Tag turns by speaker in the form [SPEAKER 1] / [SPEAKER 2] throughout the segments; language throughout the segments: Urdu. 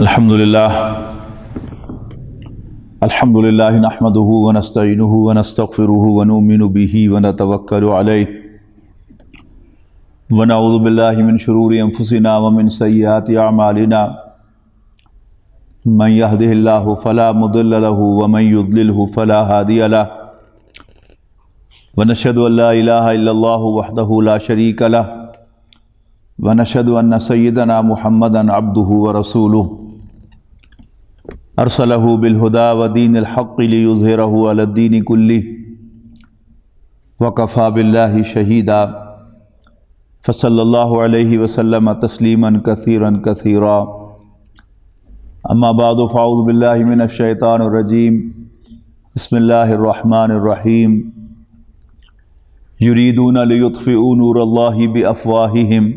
[SPEAKER 1] الحمدللہ نحمده ونستعینه ونستغفره ونؤمن به ونتوکل علیہ ونعوذ باللہ من شرور انفسنا ومن سیئات اعمالنا من يهده اللہ فلا مضل له ومن يضلله فلا هادی له ونشهد ان لا الہ الا اللہ وحدہ لا شریک له ونشهد ان سیدنا محمدا عبدہ ورسولہ ارسلہ بالہدی ودین الحق لیظہرہ علی الدین کلہ وکفی باللہ شہیدا فصلی اللہ علیہ وسلم تسلیما کثیرا کثیرا اما بعد فاعوذ باللہ من الشیطان الرجیم بسم اللہ الرحمن الرحیم یریدون لیطفئوا نور اللہ بافواہہم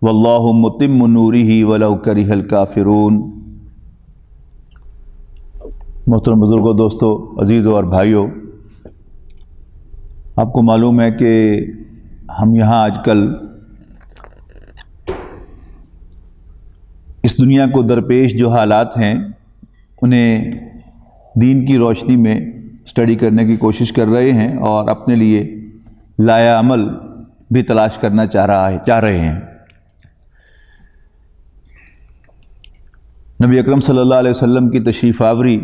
[SPEAKER 1] واللہ متم نورہ ولو کرہ الکافرون۔ محترم بزرگوں، دوستو، عزیزوں اور بھائیوں، آپ کو معلوم ہے کہ ہم یہاں آج کل اس دنیا کو درپیش جو حالات ہیں انہیں دین کی روشنی میں اسٹڈی کرنے کی کوشش کر رہے ہیں اور اپنے لیے لائحہ عمل بھی تلاش کرنا چاہ رہے ہیں۔ نبی اکرم صلی اللہ علیہ وسلم کی تشریف آوری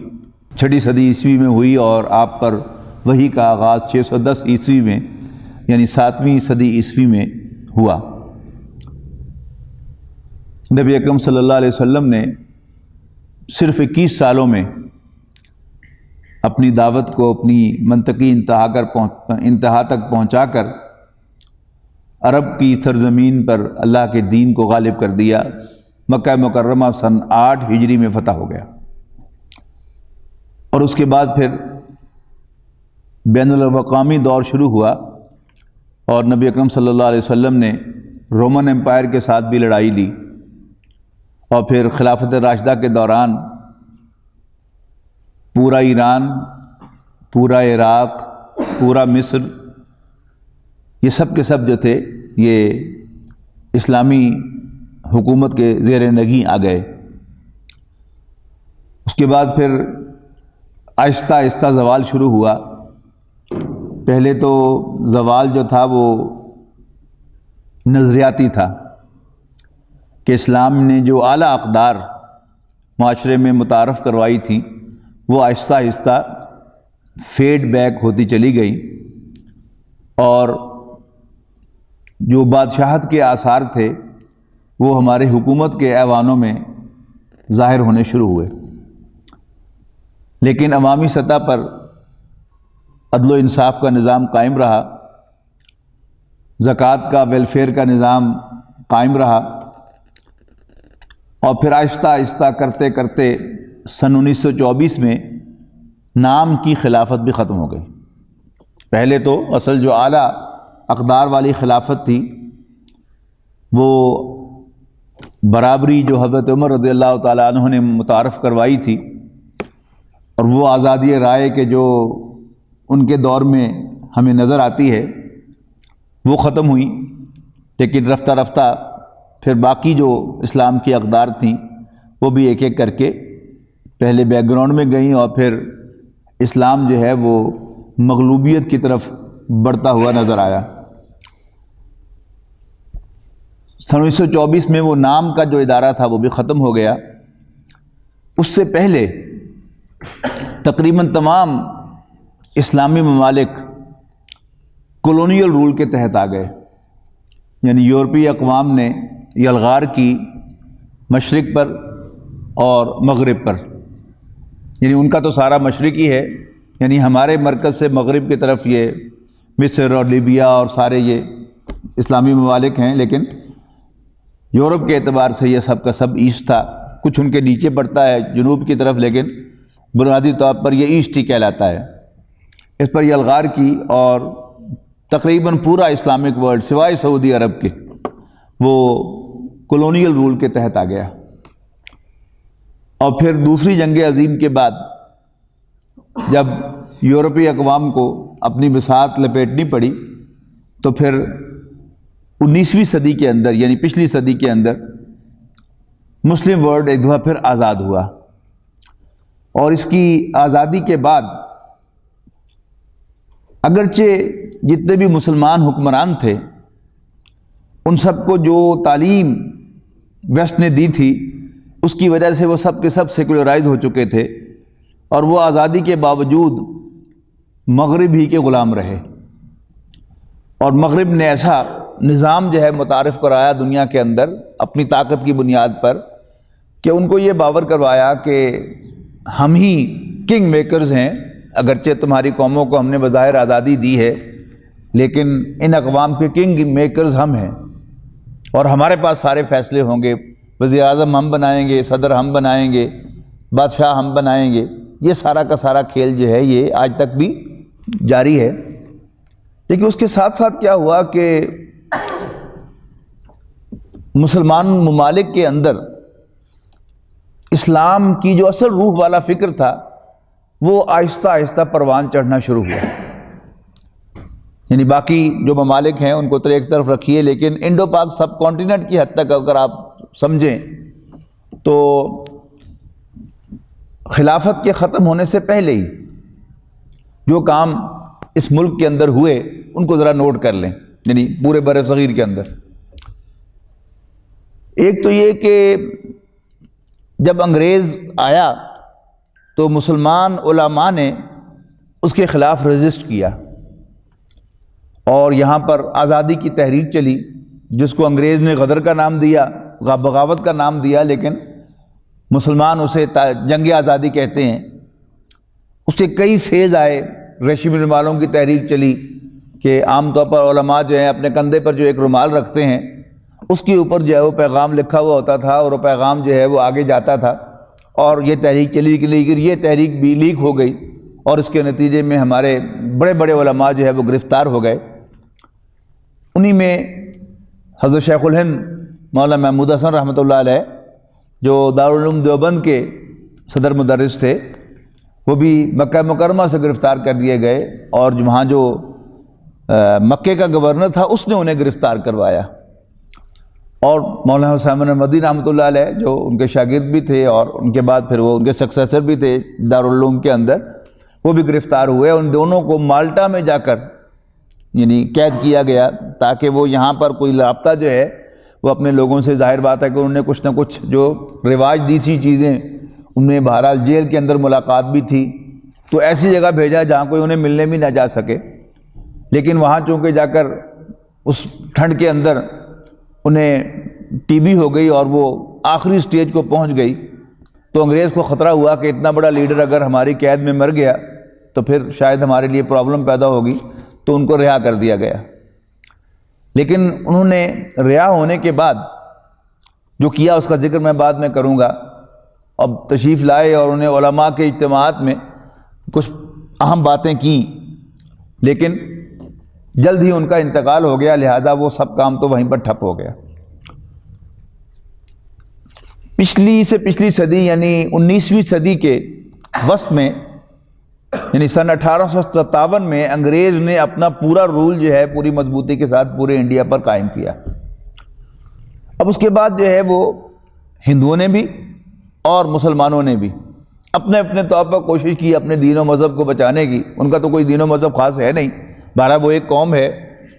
[SPEAKER 1] 6 صدی عیسوی میں ہوئی اور آپ پر وحی کا آغاز 610 عیسوی میں یعنی 7ویں صدی عیسوی میں ہوا۔ نبی اکرم صلی اللہ علیہ وسلم نے صرف 21 سالوں میں اپنی دعوت کو اپنی منطقی انتہا تک پہنچا کر عرب کی سرزمین پر اللہ کے دین کو غالب کر دیا۔ مکہ مکرمہ سن 8 ہجری میں فتح ہو گیا اور اس کے بعد پھر بین الاقوامی دور شروع ہوا اور نبی اکرم صلی اللہ علیہ وسلم نے رومن امپائر کے ساتھ بھی لڑائی لی اور پھر خلافت راشدہ کے دوران پورا ایران، پورا عراق، پورا مصر، یہ سب کے سب جو تھے یہ اسلامی حکومت کے زیر نگیں آ گئے۔ اس کے بعد پھر آہستہ آہستہ زوال شروع ہوا۔ پہلے تو زوال جو تھا وہ نظریاتی تھا کہ اسلام نے جو اعلیٰ اقدار معاشرے میں متعارف کروائی تھیں وہ آہستہ آہستہ فیڈ بیک ہوتی چلی گئی اور جو بادشاہت کے آثار تھے وہ ہمارے حکومت کے ایوانوں میں ظاہر ہونے شروع ہوئے، لیکن عوامی سطح پر عدل و انصاف کا نظام قائم رہا، زکوٰۃ کا، ویلفیئر کا نظام قائم رہا اور پھر آہستہ آہستہ کرتے کرتے سن 1924 میں نام کی خلافت بھی ختم ہو گئی۔ پہلے تو اصل جو اعلیٰ اقدار والی خلافت تھی وہ برابری جو حضرت عمر رضی اللہ تعالیٰ عنہ نے متعارف کروائی تھی اور وہ آزادی رائے کے جو ان کے دور میں ہمیں نظر آتی ہے وہ ختم ہوئی، لیکن رفتہ رفتہ پھر باقی جو اسلام کی اقدار تھیں وہ بھی ایک ایک کر کے پہلے بیک گراؤنڈ میں گئیں اور پھر اسلام جو ہے وہ مغلوبیت کی طرف بڑھتا ہوا نظر آیا۔ سن 1924 میں وہ نام کا جو ادارہ تھا وہ بھی ختم ہو گیا۔ اس سے پہلے تقریباً تمام اسلامی ممالک کولونیل رول کے تحت آ گئے، یعنی یورپی اقوام نے یلغار کی مشرق پر اور مغرب پر، یعنی ان کا تو سارا مشرق ہی ہے، یعنی ہمارے مرکز سے مغرب کی طرف یہ مصر اور لیبیا اور سارے یہ اسلامی ممالک ہیں، لیکن یورپ کے اعتبار سے یہ سب کا سب ایسٹ تھا۔ کچھ ان کے نیچے پڑتا ہے جنوب کی طرف، لیکن بنیادی طور پر یہ ایسٹ ہی کہلاتا ہے۔ اس پر یلغار کی اور تقریباً پورا اسلامک ورلڈ سوائے سعودی عرب کے وہ کولونیل رول کے تحت آ گیا۔ اور پھر دوسری جنگ عظیم کے بعد جب یورپی اقوام کو اپنی بساط لپیٹنی پڑی تو پھر 19ویں صدی کے اندر یعنی پچھلی صدی کے اندر مسلم ورلڈ ایک دفعہ پھر آزاد ہوا، اور اس کی آزادی کے بعد اگرچہ جتنے بھی مسلمان حکمران تھے ان سب کو جو تعلیم ویسٹ نے دی تھی اس کی وجہ سے وہ سب کے سب سیکولرائز ہو چکے تھے، اور وہ آزادی کے باوجود مغرب ہی کے غلام رہے، اور مغرب نے ایسا نظام جو ہے متعارف کرایا دنیا کے اندر اپنی طاقت کی بنیاد پر کہ ان کو یہ باور کروایا کہ ہم ہی کنگ میکرز ہیں، اگرچہ تمہاری قوموں کو ہم نے بظاہر آزادی دی ہے لیکن ان اقوام کے کنگ میکرز ہم ہیں، اور ہمارے پاس سارے فیصلے ہوں گے، وزیر اعظم ہم بنائیں گے، صدر ہم بنائیں گے، بادشاہ ہم بنائیں گے۔ یہ سارا کا سارا کھیل جو ہے یہ آج تک بھی جاری ہے۔ لیکن اس کے ساتھ ساتھ کیا ہوا کہ مسلمان ممالک کے اندر اسلام کی جو اصل روح والا فکر تھا وہ آہستہ آہستہ پروان چڑھنا شروع ہوا۔ یعنی باقی جو ممالک ہیں ان کو تو ایک طرف رکھیے، لیکن انڈو پاک سب کانٹیننٹ کی حد تک اگر آپ سمجھیں تو خلافت کے ختم ہونے سے پہلے ہی جو کام اس ملک کے اندر ہوئے ان کو ذرا نوٹ کر لیں، یعنی پورے بر صغیر کے اندر۔ ایک تو یہ کہ جب انگریز آیا تو مسلمان علماء نے اس کے خلاف رزسٹ کیا، اور یہاں پر آزادی کی تحریک چلی جس کو انگریز نے غدر کا نام دیا، بغاوت کا نام دیا، لیکن مسلمان اسے جنگ آزادی کہتے ہیں۔ اس کے کئی فیز آئے، ریشمی رومالوں کی تحریک چلی کہ عام طور پر علماء جو ہیں اپنے کندھے پر جو ایک رومال رکھتے ہیں اس کے اوپر جو ہے وہ پیغام لکھا ہوا ہوتا تھا، اور وہ پیغام جو ہے وہ آگے جاتا تھا، اور یہ تحریک چلی، لیکن یہ تحریک بھی لیک ہو گئی، اور اس کے نتیجے میں ہمارے بڑے بڑے علماء جو ہے وہ گرفتار ہو گئے۔ انہی میں حضرت شیخ الہند مولانا محمود حسن رحمۃ اللہ علیہ جو دارالعلوم دیوبند کے صدر مدرس تھے، وہ بھی مکہ مکرمہ سے گرفتار کر دیے گئے، اور وہاں جو مکے کا گورنر تھا اس نے انہیں گرفتار کروایا۔ اور مولانا حسین مدنی رحمۃ اللہ علیہ جو ان کے شاگرد بھی تھے اور ان کے بعد پھر وہ ان کے سکسیسر بھی تھے دارالعلوم کے اندر، وہ بھی گرفتار ہوئے۔ ان دونوں کو مالٹا میں جا کر یعنی قید کیا گیا تاکہ وہ یہاں پر کوئی رابطہ جو ہے وہ اپنے لوگوں سے، ظاہر بات ہے کہ انہوں نے کچھ نہ کچھ جو رواج دی تھی چیزیں، انہیں بہرحال جیل کے اندر ملاقات بھی تھی، تو ایسی جگہ بھیجا جہاں کوئی انہیں ملنے بھی نہ جا سکے۔ لیکن وہاں چونکہ جا کر اس ٹھنڈ کے اندر انہیں ٹی بی ہو گئی اور وہ آخری سٹیج کو پہنچ گئی، تو انگریز کو خطرہ ہوا کہ اتنا بڑا لیڈر اگر ہماری قید میں مر گیا تو پھر شاید ہمارے لیے پرابلم پیدا ہوگی، تو ان کو رہا کر دیا گیا۔ لیکن انہوں نے رہا ہونے کے بعد جو کیا اس کا ذکر میں بعد میں کروں گا۔ اب تشریف لائے اور انہیں علماء کے اجتماعات میں کچھ اہم باتیں کیں، لیکن جلد ہی ان کا انتقال ہو گیا، لہذا وہ سب کام تو وہیں پر ٹھپ ہو گیا۔ پچھلی صدی یعنی 19ویں صدی کے وسط میں، یعنی سن 1857 میں انگریز نے اپنا پورا رول جو ہے پوری مضبوطی کے ساتھ پورے انڈیا پر قائم کیا۔ اب اس کے بعد جو ہے وہ ہندوؤں نے بھی اور مسلمانوں نے بھی اپنے اپنے طور پر کوشش کی اپنے دین و مذہب کو بچانے کی۔ ان کا تو کوئی دین و مذہب خاص ہے نہیں، بہرحال وہ ایک قوم ہے،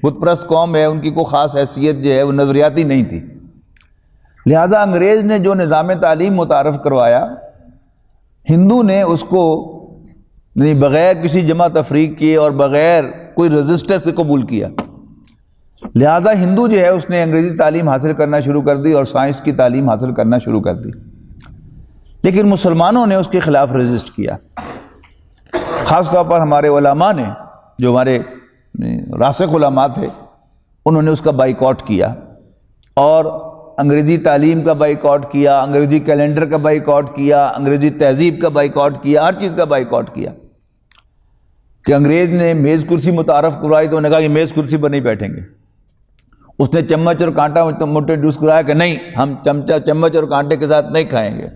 [SPEAKER 1] بت پرست قوم ہے، ان کی کوئی خاص حیثیت جو ہے وہ نظریاتی نہیں تھی۔ لہذا انگریز نے جو نظام تعلیم متعارف کروایا، ہندو نے اس کو یعنی بغیر کسی جمع تفریق کیے اور بغیر کوئی رجسٹر سے قبول کیا۔ لہذا ہندو جو ہے اس نے انگریزی تعلیم حاصل کرنا شروع کر دی اور سائنس کی تعلیم حاصل کرنا شروع کر دی، لیکن مسلمانوں نے اس کے خلاف رجسٹ کیا۔ خاص طور پر ہمارے علماء نے، جو ہمارے راسخ علماء تھے، انہوں نے اس کا بائیکاٹ کیا، اور انگریزی تعلیم کا بائیکاٹ کیا، انگریزی کیلنڈر کا بائیکاٹ کیا، انگریزی تہذیب کا بائیکاٹ کیا، ہر چیز کا بائیکاٹ کیا۔ کہ انگریز نے میز کرسی متعارف کروائی تو انہوں نے کہا کہ میز کرسی پر نہیں بیٹھیں گے۔ اس نے چمچ اور کانٹا انٹروڈیوس کرایا کہ نہیں، ہم چمچ اور کانٹے کے ساتھ نہیں کھائیں گے۔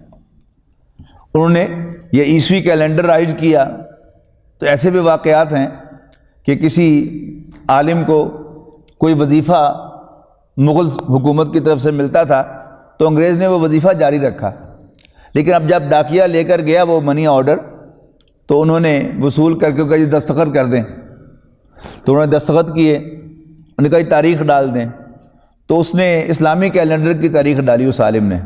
[SPEAKER 1] انہوں نے یہ عیسوی کیلنڈر رائج کیا۔ تو ایسے بھی واقعات ہیں کہ کسی عالم کو کوئی وظیفہ مغل حکومت کی طرف سے ملتا تھا تو انگریز نے وہ وظیفہ جاری رکھا، لیکن اب جب ڈاکیہ لے کر گیا وہ منی آرڈر، تو انہوں نے وصول کر کے کہا یہ دستخط کر دیں، تو انہوں نے دستخط کیے، انہوں نے کہا یہ تاریخ ڈال دیں، تو اس نے اسلامی کیلنڈر کی تاریخ ڈالی اس عالم نے،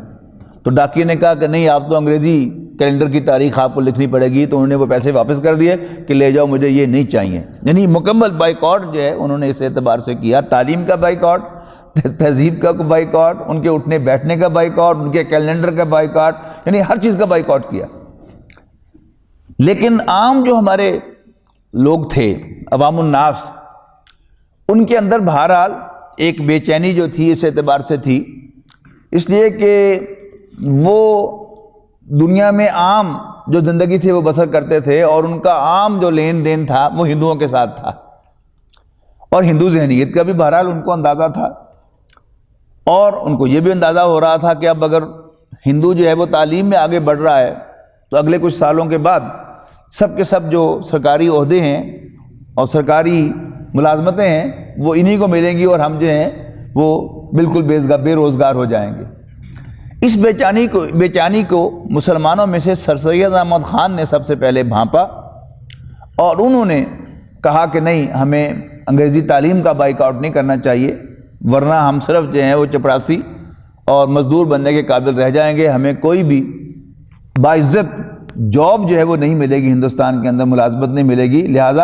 [SPEAKER 1] تو ڈاکیے نے کہا کہ نہیں آپ تو انگریزی کیلنڈر کی تاریخ آپ کو لکھنی پڑے گی، تو انہوں نے وہ پیسے واپس کر دیے کہ لے جاؤ مجھے یہ نہیں چاہیے۔ یعنی مکمل بائیکاٹ جو ہے انہوں نے اس اعتبار سے کیا، تعلیم کا بائیکاٹ، تہذیب کا بائیکاٹ، ان کے اٹھنے بیٹھنے کا بائیکاٹ، ان کے کیلنڈر کا بائیکاٹ، یعنی ہر چیز کا بائیکاٹ کیا۔ لیکن عام جو ہمارے لوگ تھے، عوام الناس، ان کے اندر بہرحال ایک بے چینی جو تھی اس اعتبار سے تھی، اس لیے کہ وہ دنیا میں عام جو زندگی تھی وہ بسر کرتے تھے، اور ان کا عام جو لین دین تھا وہ ہندوؤں کے ساتھ تھا، اور ہندو ذہنیت کا بھی بہرحال ان کو اندازہ تھا، اور ان کو یہ بھی اندازہ ہو رہا تھا کہ اب اگر ہندو جو ہے وہ تعلیم میں آگے بڑھ رہا ہے تو اگلے کچھ سالوں کے بعد سب کے سب جو سرکاری عہدے ہیں اور سرکاری ملازمتیں ہیں وہ انہی کو ملیں گی، اور ہم جو ہیں وہ بالکل بے روزگار ہو جائیں گے۔ اس بے چینی کو مسلمانوں میں سے سر سید احمد خان نے سب سے پہلے بھانپا، اور انہوں نے کہا کہ نہیں، ہمیں انگریزی تعلیم کا بائیکاٹ نہیں کرنا چاہیے، ورنہ ہم صرف جو ہیں وہ چپڑاسی اور مزدور بننے کے قابل رہ جائیں گے، ہمیں کوئی بھی باعزت جاب جو ہے وہ نہیں ملے گی، ہندوستان کے اندر ملازمت نہیں ملے گی۔ لہٰذا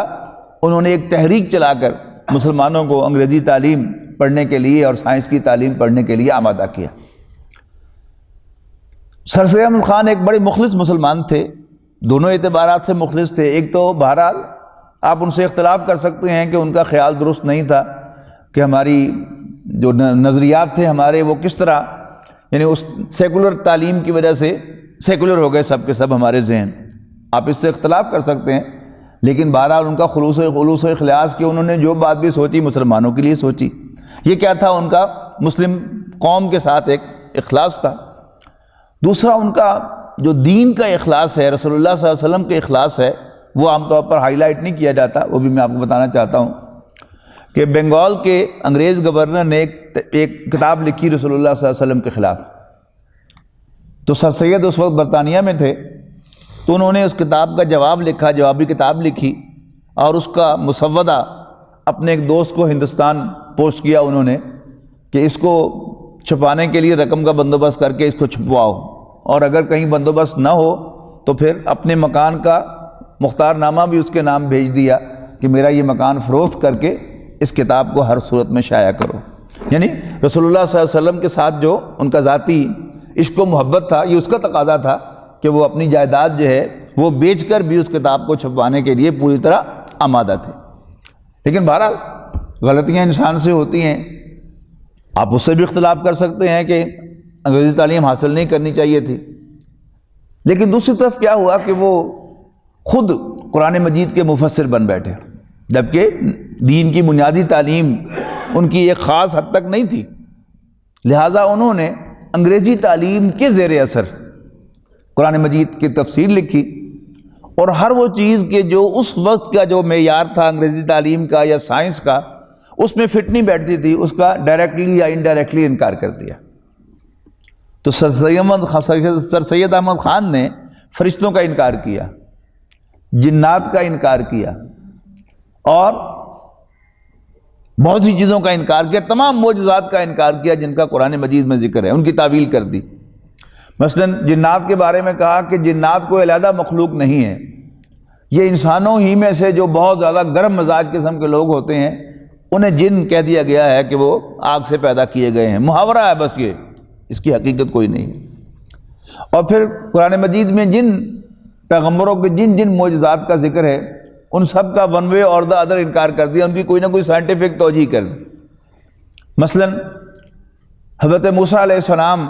[SPEAKER 1] انہوں نے ایک تحریک چلا کر مسلمانوں کو انگریزی تعلیم پڑھنے کے لیے اور سائنس کی تعلیم پڑھنے کے لیے آمادہ کیا۔ سر سید احمد خان ایک بڑے مخلص مسلمان تھے، دونوں اعتبارات سے مخلص تھے۔ ایک تو بہرحال آپ ان سے اختلاف کر سکتے ہیں کہ ان کا خیال درست نہیں تھا کہ ہماری جو نظریات تھے ہمارے وہ کس طرح، یعنی اس سیکولر تعلیم کی وجہ سے سیکولر ہو گئے سب کے سب ہمارے ذہن، آپ اس سے اختلاف کر سکتے ہیں، لیکن بہرحال ان کا خلوص و اخلاص کہ انہوں نے جو بات بھی سوچی مسلمانوں کے لیے سوچی۔ یہ کیا تھا؟ ان کا مسلم قوم کے ساتھ ایک اخلاص تھا۔ دوسرا ان کا جو دین کا اخلاص ہے، رسول اللہ صلی اللہ علیہ وسلم کے اخلاص ہے، وہ عام طور پر ہائی لائٹ نہیں کیا جاتا، وہ بھی میں آپ کو بتانا چاہتا ہوں کہ بنگال کے انگریز گورنر نے ایک کتاب لکھی رسول اللہ صلی اللہ علیہ وسلم کے خلاف، تو سر سید اس وقت برطانیہ میں تھے، تو انہوں نے اس کتاب کا جواب لکھا، جوابی کتاب لکھی، اور اس کا مسودہ اپنے ایک دوست کو ہندوستان پوسٹ کیا انہوں نے کہ اس کو چھپانے کے لیے رقم کا بندوبست کر کے اس کو چھپواؤ، اور اگر کہیں بندوبست نہ ہو تو پھر اپنے مکان کا مختار نامہ بھی اس کے نام بھیج دیا کہ میرا یہ مکان فروخت کر کے اس کتاب کو ہر صورت میں شائع کرو۔ یعنی رسول اللہ صلی اللہ علیہ وسلم کے ساتھ جو ان کا ذاتی عشق و محبت تھا، یہ اس کا تقاضا تھا کہ وہ اپنی جائیداد جو ہے وہ بیچ کر بھی اس کتاب کو چھپوانے کے لیے پوری طرح آمادہ تھے۔ لیکن بہرحال غلطیاں انسان سے ہوتی ہیں، آپ اس سے بھی اختلاف کر سکتے ہیں کہ انگریزی تعلیم حاصل نہیں کرنی چاہیے تھی، لیکن دوسری طرف کیا ہوا کہ وہ خود قرآن مجید کے مفسر بن بیٹھے، جبکہ دین کی بنیادی تعلیم ان کی ایک خاص حد تک نہیں تھی، لہٰذا انہوں نے انگریزی تعلیم کے زیر اثر قرآن مجید کی تفسیر لکھی، اور ہر وہ چیز کے جو اس وقت کا جو معیار تھا انگریزی تعلیم کا یا سائنس کا، اس میں فٹ نہیں بیٹھتی تھی، اس کا ڈائریکٹلی یا انڈائریکٹلی انکار کر دیا۔ تو سر سید احمد خان نے فرشتوں کا انکار کیا، جنات کا انکار کیا، اور بہت سی چیزوں کا انکار کیا، تمام معجزات کا انکار کیا جن کا قرآن مجید میں ذکر ہے، ان کی تعویل کر دی۔ مثلا جنات کے بارے میں کہا کہ جنات کوئی علیحدہ مخلوق نہیں ہے، یہ انسانوں ہی میں سے جو بہت زیادہ گرم مزاج قسم کے لوگ ہوتے ہیں انہیں جن کہہ دیا گیا ہے کہ وہ آگ سے پیدا کیے گئے ہیں، محاورہ ہے بس، یہ اس کی حقیقت کوئی نہیں۔ اور پھر قرآن مجید میں جن پیغمبروں کے جن معجزات کا ذکر ہے ان سب کا ون وے اور دا ادر انکار کر دیا، ان کی کوئی نہ کوئی سائنٹیفک توجیہ کر دی۔ مثلا حضرت موسیٰ علیہ السلام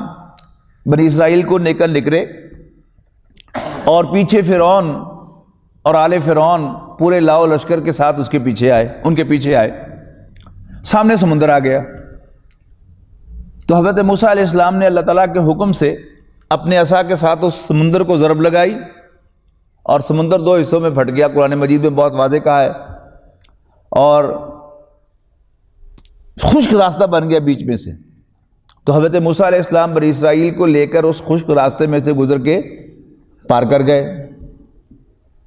[SPEAKER 1] بنی اسرائیل کو لے کر نکلے، اور پیچھے فرعون اور آل فرعون پورے لاؤ لشکر کے ساتھ اس کے پیچھے آئے، ان کے پیچھے آئے، سامنے سمندر آ گیا، تو حضرت موسیٰ علیہ السلام نے اللہ تعالیٰ کے حکم سے اپنے عصا کے ساتھ اس سمندر کو ضرب لگائی، اور سمندر دو حصوں میں پھٹ گیا، قرآن مجید میں بہت واضح کہا ہے، اور خشک راستہ بن گیا بیچ میں سے، تو حضرت موسیٰ علیہ السلام بنی اسرائیل کو لے کر اس خشک راستے میں سے گزر کے پار کر گئے۔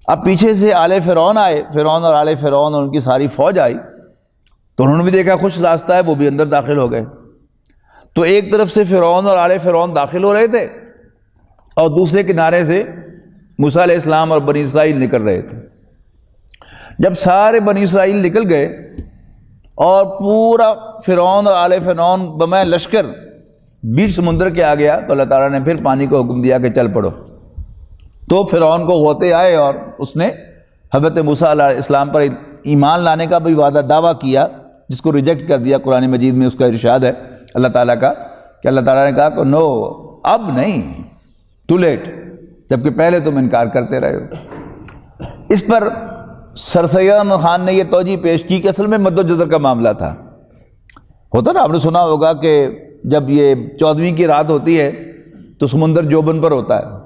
[SPEAKER 1] اب پیچھے سے آل فرعون آئے، فرعون اور آل فرعون اور ان کی ساری فوج آئی، تو انہوں نے بھی دیکھا خشک راستہ ہے، وہ بھی اندر داخل ہو گئے۔ تو ایک طرف سے فرعون اور آل فرعون داخل ہو رہے تھے اور دوسرے کنارے سے موسیٰ علیہ السلام اور بنی اسرائیل نکل رہے تھے۔ جب سارے بنی اسرائیل نکل گئے اور پورا فرعون اور آل فرعون بمِ لشکر بیچ سمندر کے آ گیا، تو اللہ تعالیٰ نے پھر پانی کو حکم دیا کہ چل پڑو۔ تو فرعون کو غوطے آئے اور اس نے حضرت موسیٰ علیہ السلام پر ایمان لانے کا بھی وعدہ دعویٰ کیا، جس کو ریجیکٹ کر دیا۔ قرآن مجید میں اس کا ارشاد ہے اللہ تعالیٰ کا کہ اللہ تعالیٰ نے کہا کہ نو، اب نہیں، ٹو لیٹ، جبکہ پہلے تم انکار کرتے رہے ہو۔ اس پر سر سید احمد خان نے یہ توجہ پیش کی کہ اصل میں مد و جزر کا معاملہ تھا۔ ہوتا نا، آپ نے سنا ہوگا کہ جب یہ 14ویں کی رات ہوتی ہے تو سمندر جوبن پر ہوتا ہے،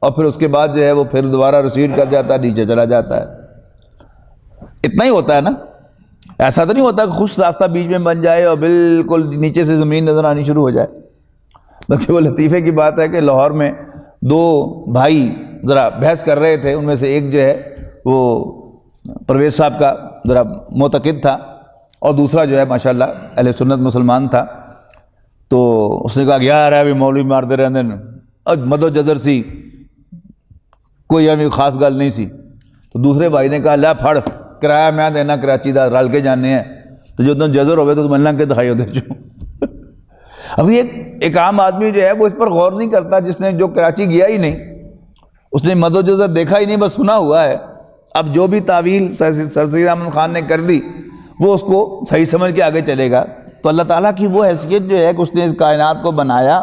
[SPEAKER 1] اور پھر اس کے بعد جو ہے وہ پھر دوبارہ ریسیڈ کر جاتا ہے، نیچے چلا جاتا ہے۔ اتنا ہی ہوتا ہے نا، ایسا تو نہیں ہوتا کہ خشک راستہ بیچ میں بن جائے اور بالکل نیچے سے زمین نظر آنی شروع ہو جائے۔ بلکہ وہ لطیفے کی بات ہے کہ لاہور میں 2 بھائی ذرا بحث کر رہے تھے، ان میں سے ایک جو ہے وہ پرویز صاحب کا ذرا معتقد تھا اور دوسرا جو ہے ماشاءاللہ اہل سنت مسلمان تھا۔ تو اس نے کہا کہ یار ابھی مولوی مارتے رہتے ہیں، اور مد و جزر سی کوئی ہمیں خاص گل نہیں سی۔ تو دوسرے بھائی نے کہا لے پھڑ، کرایہ میں دینا کراچی دا، رل کے جانے ہیں، تو جو تم جزر ہوئے تو ملنا کے دکھائی دے چوں۔ ابھی ایک عام آدمی جو ہے وہ اس پر غور نہیں کرتا، جس نے جو کراچی گیا ہی نہیں، اس نے مد و جزر دیکھا ہی نہیں، بس سنا ہوا ہے۔ اب جو بھی تعویل سر سید احمد خان نے کر دی وہ اس کو صحیح سمجھ کے آگے چلے گا۔ تو اللہ تعالیٰ کی وہ حیثیت جو ہے کہ اس نے اس کائنات کو بنایا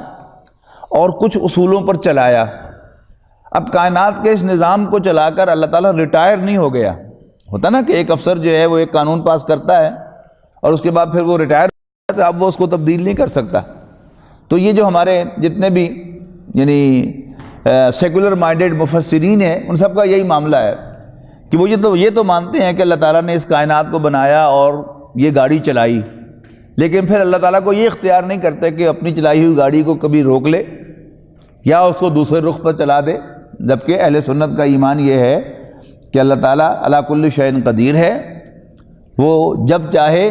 [SPEAKER 1] اور کچھ اصولوں پر چلایا۔ اب کائنات کے اس نظام کو چلا کر اللہ تعالیٰ ریٹائر نہیں ہو گیا۔ ہوتا نا کہ ایک افسر جو ہے وہ ایک قانون پاس کرتا ہے اور اس کے بعد پھر وہ ریٹائر ہوتا ہے، اب وہ اس کو تبدیل نہیں کر سکتا۔ تو یہ جو ہمارے جتنے بھی یعنی سیکولر مائنڈڈ مفسرین ہیں، ان سب کا یہی معاملہ ہے کہ وہ یہ تو مانتے ہیں کہ اللہ تعالیٰ نے اس کائنات کو بنایا اور یہ گاڑی چلائی، لیکن پھر اللہ تعالیٰ کو یہ اختیار نہیں کرتے کہ اپنی چلائی ہوئی گاڑی کو کبھی روک لے یا اس کو دوسرے رخ پر چلا دے۔ جبکہ اہل سنت کا ایمان یہ ہے کہ اللہ تعالیٰ علی کل شیء قدیر ہے، وہ جب چاہے،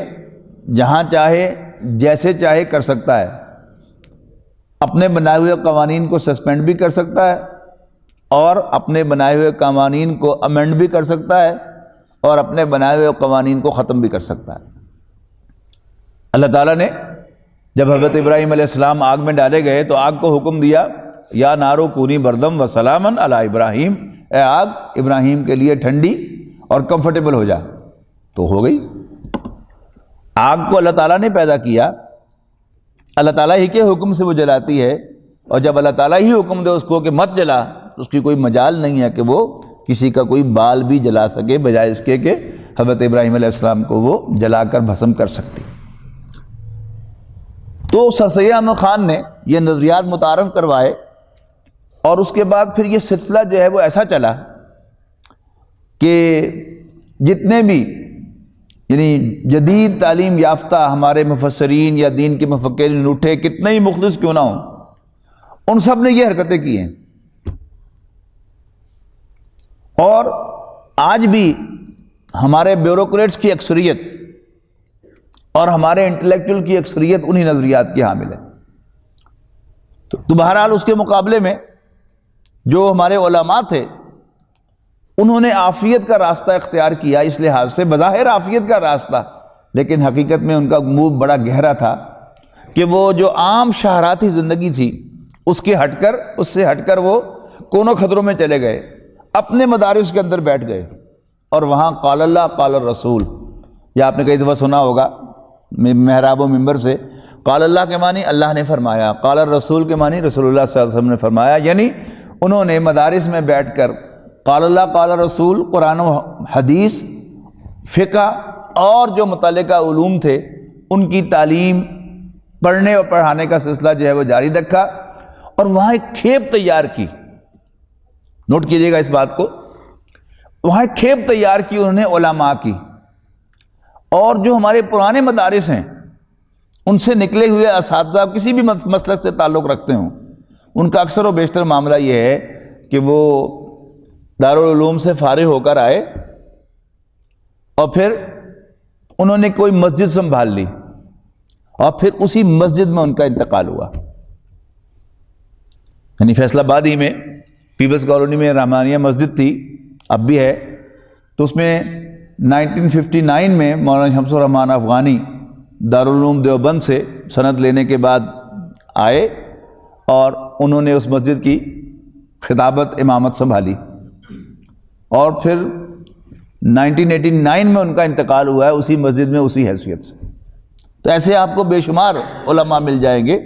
[SPEAKER 1] جہاں چاہے، جیسے چاہے کر سکتا ہے۔ اپنے بنائے ہوئے قوانین کو سسپینڈ بھی کر سکتا ہے اور اپنے بنائے ہوئے قوانین کو امینڈ بھی کر سکتا ہے اور اپنے بنائے ہوئے قوانین کو ختم بھی کر سکتا ہے۔ اللہ تعالیٰ نے جب حضرت ابراہیم علیہ السلام آگ میں ڈالے گئے تو آگ کو حکم دیا یا نارو کونی بردم و سلامن علی ابراہیم، اے آگ ابراہیم کے لیے ٹھنڈی اور کمفرٹیبل ہو جا۔ تو ہو گئی۔ آگ کو اللہ تعالیٰ نے پیدا کیا، اللہ تعالیٰ ہی کے حکم سے وہ جلاتی ہے، اور جب اللہ تعالیٰ ہی حکم دے اس کو کہ مت جلا تو اس کی کوئی مجال نہیں ہے کہ وہ کسی کا کوئی بال بھی جلا سکے، بجائے اس کے کہ حضرت ابراہیم علیہ السلام کو وہ جلا کر بھسم کر سکتی۔ تو سر سید احمد خان نے یہ نظریات متعارف کروائے، اور اس کے بعد پھر یہ سلسلہ جو ہے وہ ایسا چلا کہ جتنے بھی یعنی جدید تعلیم یافتہ ہمارے مفسرین یا دین کے مفکرین اٹھے، کتنے ہی مخلص کیوں نہ ہوں، ان سب نے یہ حرکتیں کی ہیں۔ اور آج بھی ہمارے بیوروکریٹس کی اکثریت اور ہمارے انٹلیکچوئل کی اکثریت انہی نظریات کی حامل ہے۔ تو بہرحال اس کے مقابلے میں جو ہمارے علماء تھے انہوں نے عافیت کا راستہ اختیار کیا، اس لحاظ سے بظاہر عافیت کا راستہ، لیکن حقیقت میں ان کا منہ بڑا گہرا تھا کہ وہ جو عام شہراتی زندگی تھی اس سے ہٹ کر وہ کونوں خطروں میں چلے گئے، اپنے مدارس کے اندر بیٹھ گئے، اور وہاں قال اللہ قال الرسول، یا آپ نے کئی دفعہ سنا ہوگا محراب و منبر سے، قال اللہ کے معنی اللہ نے فرمایا، قال الرسول کے معنی رسول اللہ صلی اللہ علیہ وسلم نے فرمایا۔ یعنی انہوں نے مدارس میں بیٹھ کر قال اللہ قال الرسول، قرآن و حدیث، فقہ اور جو متعلقہ علوم تھے ان کی تعلیم، پڑھنے اور پڑھانے کا سلسلہ جو ہے وہ جاری رکھا، اور وہاں ایک کھیپ تیار کی۔ نوٹ کیجئے گا اس بات کو، وہاں ایک کھیپ تیار کی انہوں نے علماء کی، اور جو ہمارے پرانے مدارس ہیں ان سے نکلے ہوئے اساتذہ کسی بھی مسلک سے تعلق رکھتے ہوں، ان کا اکثر و بیشتر معاملہ یہ ہے کہ وہ دارالعلوم سے فارغ ہو کر آئے اور پھر انہوں نے کوئی مسجد سنبھال لی اور پھر اسی مسجد میں ان کا انتقال ہوا۔ یعنی فیصل آبادی میں پیپلز کالونی میں رحمانیہ مسجد تھی، اب بھی ہے، تو اس میں 1959 میں مولانا شمس الرحمان افغانی دارالعلوم دیوبند سے سند لینے کے بعد آئے اور انہوں نے اس مسجد کی خطابت امامت سنبھالی، اور پھر 1989 میں ان کا انتقال ہوا ہے اسی مسجد میں اسی حیثیت سے۔ تو ایسے آپ کو بے شمار علماء مل جائیں گے۔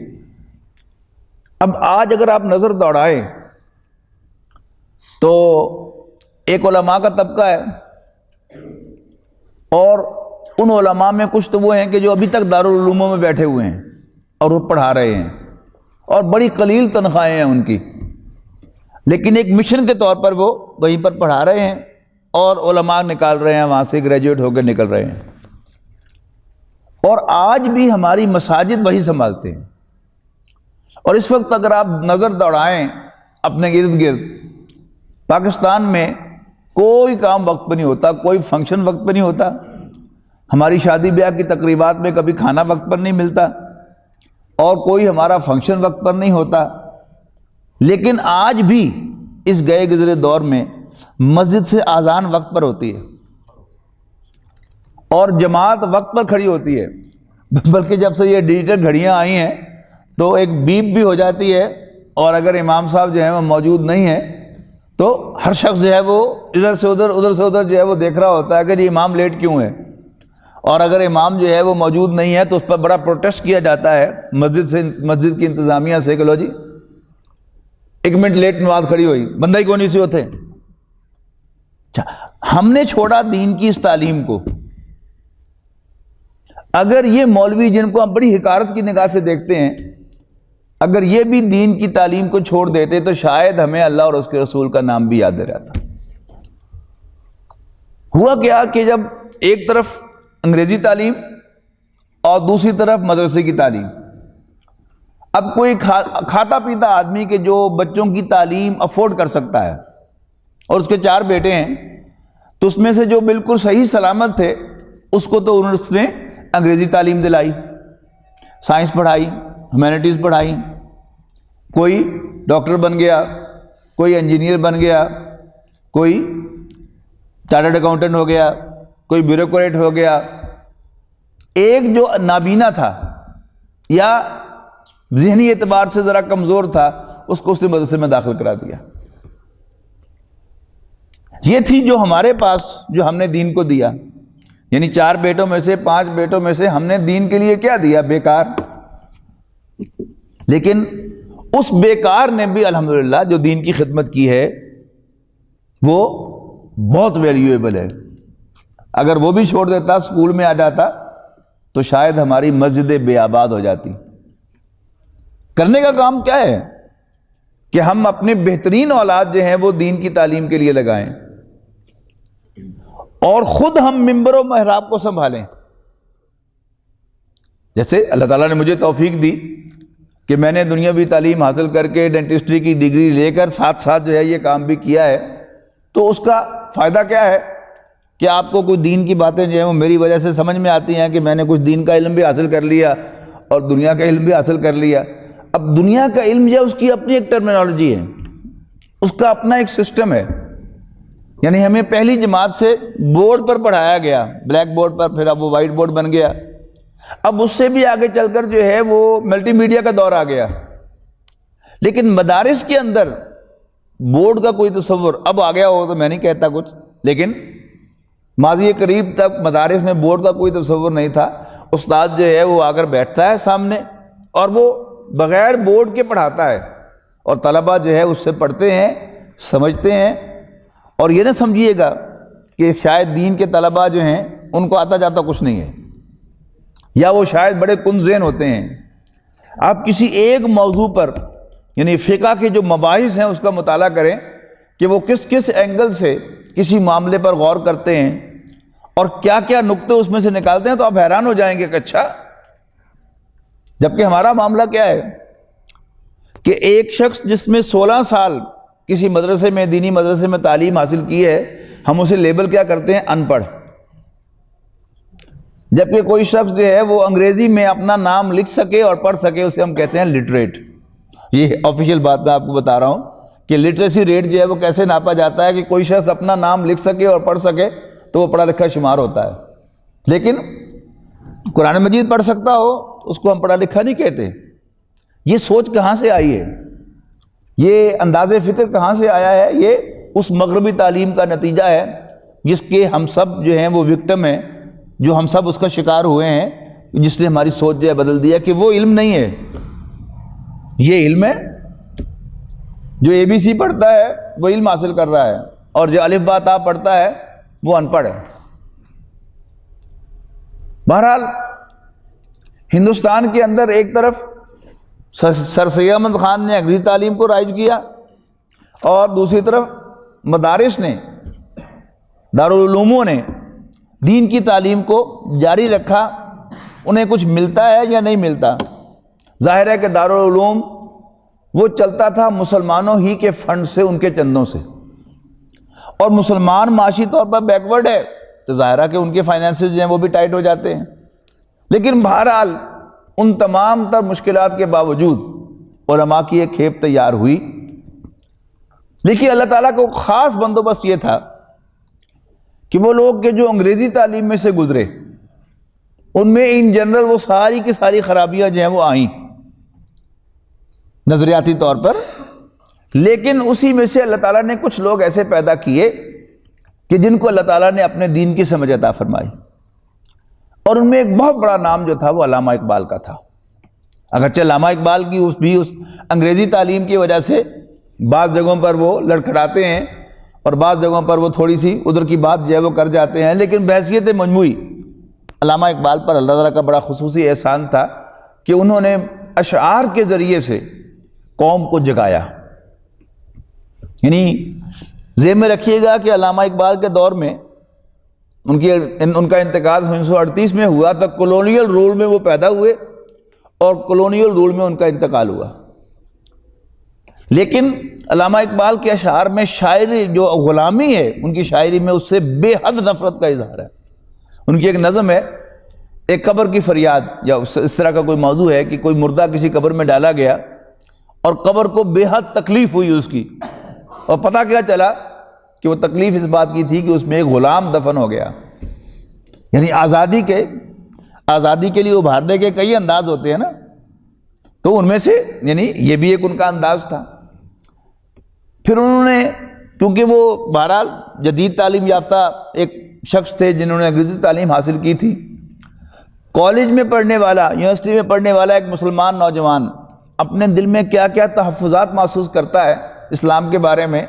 [SPEAKER 1] اب آج اگر آپ نظر دوڑائیں تو ایک علماء کا طبقہ ہے، اور ان علماء میں کچھ تو وہ ہیں کہ جو ابھی تک دارالعلوموں میں بیٹھے ہوئے ہیں اور وہ پڑھا رہے ہیں، اور بڑی قلیل تنخواہیں ہیں ان کی، لیکن ایک مشن کے طور پر وہ وہیں پر پڑھا رہے ہیں اور علماء نکال رہے ہیں، وہاں سے گریجویٹ ہو کے نکل رہے ہیں، اور آج بھی ہماری مساجد وہی سنبھالتے ہیں۔ اور اس وقت اگر آپ نظر دوڑائیں اپنے ارد گرد، پاکستان میں کوئی کام وقت پہ نہیں ہوتا، کوئی فنکشن وقت پہ نہیں ہوتا، ہماری شادی بیاہ کی تقریبات میں کبھی کھانا وقت پر نہیں ملتا، اور کوئی ہمارا فنکشن وقت پر نہیں ہوتا، لیکن آج بھی اس گئے گزرے دور میں مسجد سے اذان وقت پر ہوتی ہے اور جماعت وقت پر کھڑی ہوتی ہے، بلکہ جب سے یہ ڈیجیٹل گھڑیاں آئی ہیں تو ایک بیپ بھی ہو جاتی ہے، اور اگر امام صاحب جو ہیں وہ موجود نہیں ہیں تو ہر شخص جو ہے وہ ادھر سے ادھر جو ہے وہ دیکھ رہا ہوتا ہے کہ جی امام لیٹ کیوں ہے، اور اگر امام جو ہے وہ موجود نہیں ہے تو اس پر بڑا پروٹیسٹ کیا جاتا ہے مسجد کی انتظامیہ سے کہ لو جی 1 منٹ لیٹ نماز کھڑی ہوئی، بندہ ہی کون نہیں سی ہوتے۔ ہم نے چھوڑا دین کی اس تعلیم کو۔ اگر یہ مولوی جن کو ہم بڑی حقارت کی نگاہ سے دیکھتے ہیں، اگر یہ بھی دین کی تعلیم کو چھوڑ دیتے تو شاید ہمیں اللہ اور اس کے رسول کا نام بھی یاد رہتا۔ ہوا کیا کہ جب ایک طرف انگریزی تعلیم اور دوسری طرف مدرسے کی تعلیم، اب کوئی کھاتا پیتا آدمی کہ جو بچوں کی تعلیم افورڈ کر سکتا ہے اور اس کے 4 بیٹے ہیں، تو اس میں سے جو بالکل صحیح سلامت تھے اس کو تو انہوں نے انگریزی تعلیم دلائی، سائنس پڑھائی، ہیومینٹیز پڑھائی، کوئی ڈاکٹر بن گیا، کوئی انجینئر بن گیا، کوئی چارٹرڈ اکاؤنٹنٹ ہو گیا، کوئی بیوروکریٹ ہو گیا۔ ایک جو نابینا تھا یا ذہنی اعتبار سے ذرا کمزور تھا اس کو اسی مدرسے میں داخل کرا دیا۔ یہ تھی جو ہمارے پاس جو ہم نے دین کو دیا، یعنی 4 بیٹوں میں سے 5 بیٹوں میں سے ہم نے دین کے لیے کیا دیا؟ بیکار۔ لیکن اس بیکار نے بھی الحمدللہ جو دین کی خدمت کی ہے وہ بہت ویلیویبل ہے۔ اگر وہ بھی چھوڑ دیتا، اسکول میں آ جاتا، تو شاید ہماری مسجدیں بے آباد ہو جاتی۔ کرنے کا کام کیا ہے کہ ہم اپنے بہترین اولاد جو ہیں وہ دین کی تعلیم کے لیے لگائیں، اور خود ہم ممبر و محراب کو سنبھالیں۔ جیسے اللہ تعالیٰ نے مجھے توفیق دی کہ میں نے دنیاوی تعلیم حاصل کر کے ڈینٹسٹری کی ڈگری لے کر ساتھ ساتھ جو ہے یہ کام بھی کیا ہے، تو اس کا فائدہ کیا ہے کہ آپ کو کوئی دین کی باتیں جو ہیں وہ میری وجہ سے سمجھ میں آتی ہیں کہ میں نے کچھ دین کا علم بھی حاصل کر لیا اور دنیا کا علم بھی حاصل کر لیا۔ اب دنیا کا علم جو ہے اس کی اپنی ایک ٹرمینالوجی ہے، اس کا اپنا ایک سسٹم ہے۔ یعنی ہمیں پہلی جماعت سے بورڈ پر پڑھایا گیا، بلیک بورڈ پر، پھر اب وہ وائٹ بورڈ بن گیا، اب اس سے بھی آگے چل کر جو ہے وہ ملٹی میڈیا کا دور آ گیا۔ لیکن مدارس کے اندر بورڈ کا کوئی تصور اب آ گیا ہو تو میں نہیں کہتا کچھ، لیکن ماضی قریب تک مدارس میں بورڈ کا کوئی تصور نہیں تھا۔ استاد جو ہے وہ آ کر بیٹھتا ہے سامنے اور وہ بغیر بورڈ کے پڑھاتا ہے، اور طلبہ جو ہے اس سے پڑھتے ہیں، سمجھتے ہیں۔ اور یہ نہ سمجھیے گا کہ شاید دین کے طلبہ جو ہیں ان کو آتا جاتا کچھ نہیں ہے، یا وہ شاید بڑے کن ذہن ہوتے ہیں۔ آپ کسی ایک موضوع پر، یعنی فقہ کے جو مباحث ہیں اس کا مطالعہ کریں کہ وہ کس کس اینگل سے کسی معاملے پر غور کرتے ہیں اور کیا کیا نقطے اس میں سے نکالتے ہیں، تو آپ حیران ہو جائیں گے کہ اچھا جبکہ ہمارا معاملہ کیا ہے کہ ایک شخص جس میں 16 سال کسی مدرسے میں، دینی مدرسے میں تعلیم حاصل کی ہے، ہم اسے لیبل کیا کرتے ہیں؟ ان پڑھ۔ جبکہ کوئی شخص جو ہے وہ انگریزی میں اپنا نام لکھ سکے اور پڑھ سکے، اسے ہم کہتے ہیں لٹریٹ۔ یہ آفیشیل بات میں آپ کو بتا رہا ہوں کہ لٹریسی ریٹ جو ہے وہ کیسے ناپا جاتا ہے کہ کوئی شخص اپنا نام لکھ سکے اور پڑھ سکے تو وہ پڑھا لکھا شمار ہوتا ہے، لیکن قرآن مجید پڑھ سکتا ہو اس کو ہم پڑھا لکھا نہیں کہتے۔ یہ سوچ کہاں سے آئی ہے؟ یہ انداز فکر کہاں سے آیا ہے؟ یہ اس مغربی تعلیم کا نتیجہ ہے جس کے ہم سب جو ہیں وہ وکٹم ہیں، جو ہم سب اس کا شکار ہوئے ہیں، جس نے ہماری سوچ جو ہے بدل دیا کہ وہ علم نہیں ہے، یہ علم ہے۔ جو ABC پڑھتا ہے وہ علم حاصل کر رہا ہے، اور جو الف با تا پڑھتا ہے وہ ان پڑھ ہے۔ بہرحال ہندوستان کے اندر ایک طرف سر سید احمد خان نے انگریزی تعلیم کو رائج کیا، اور دوسری طرف مدارس نے، دارالعلوموں نے دین کی تعلیم کو جاری رکھا۔ انہیں کچھ ملتا ہے یا نہیں ملتا؟ ظاہر ہے کہ دارالعلوم وہ چلتا تھا مسلمانوں ہی کے فنڈ سے، ان کے چندوں سے، اور مسلمان معاشی طور پر بیکورڈ ہے تو ظاہر ہے کہ ان کے فائنینسز جو ہیں وہ بھی ٹائٹ ہو جاتے ہیں۔ لیکن بہرحال ان تمام تر مشکلات کے باوجود علماء کی ایک کھیپ تیار ہوئی۔ لیکن اللہ تعالیٰ کو خاص بندوبست یہ تھا کہ وہ لوگ کہ جو انگریزی تعلیم میں سے گزرے، ان میں ان جنرل وہ ساری کی ساری خرابیاں جو ہیں وہ آئیں نظریاتی طور پر، لیکن اسی میں سے اللہ تعالیٰ نے کچھ لوگ ایسے پیدا کیے کہ جن کو اللہ تعالیٰ نے اپنے دین کی سمجھ عطا فرمائی، اور ان میں ایک بہت بڑا نام جو تھا وہ علامہ اقبال کا تھا۔ اگرچہ علامہ اقبال کی اس انگریزی تعلیم کی وجہ سے بعض جگہوں پر وہ لڑکھڑاتے ہیں اور بعض جگہوں پر وہ تھوڑی سی ادھر کی بات جو ہے وہ کر جاتے ہیں، لیکن بحیثیت مجموعی علامہ اقبال پر اللہ تعالیٰ کا بڑا خصوصی احسان تھا کہ انہوں نے اشعار کے ذریعے سے قوم کو جگایا۔ یعنی ذہن میں رکھیے گا کہ علامہ اقبال کے دور میں ان کا انتقال 1938 میں ہوا، تک کولونیل رول میں وہ پیدا ہوئے اور کولونیل رول میں ان کا انتقال ہوا۔ لیکن علامہ اقبال کے اشعار میں شاعری جو غلامی ہے، ان کی شاعری میں اس سے بے حد نفرت کا اظہار ہے۔ ان کی ایک نظم ہے، ایک قبر کی فریاد، یا اس طرح کا کوئی موضوع ہے کہ کوئی مردہ کسی قبر میں ڈالا گیا اور قبر کو بے حد تکلیف ہوئی اس کی، اور پتہ کیا چلا کہ وہ تکلیف اس بات کی تھی کہ اس میں ایک غلام دفن ہو گیا۔ یعنی آزادی کے لیے ابھارنے کے کئی انداز ہوتے ہیں نا، تو ان میں سے یعنی یہ بھی ایک ان کا انداز تھا۔ پھر انہوں نے، کیونکہ وہ بہرحال جدید تعلیم یافتہ ایک شخص تھے جنہوں نے انگریزی تعلیم حاصل کی تھی، کالج میں پڑھنے والا، یونیورسٹی میں پڑھنے والا ایک مسلمان نوجوان اپنے دل میں کیا کیا تحفظات محسوس کرتا ہے اسلام کے بارے میں،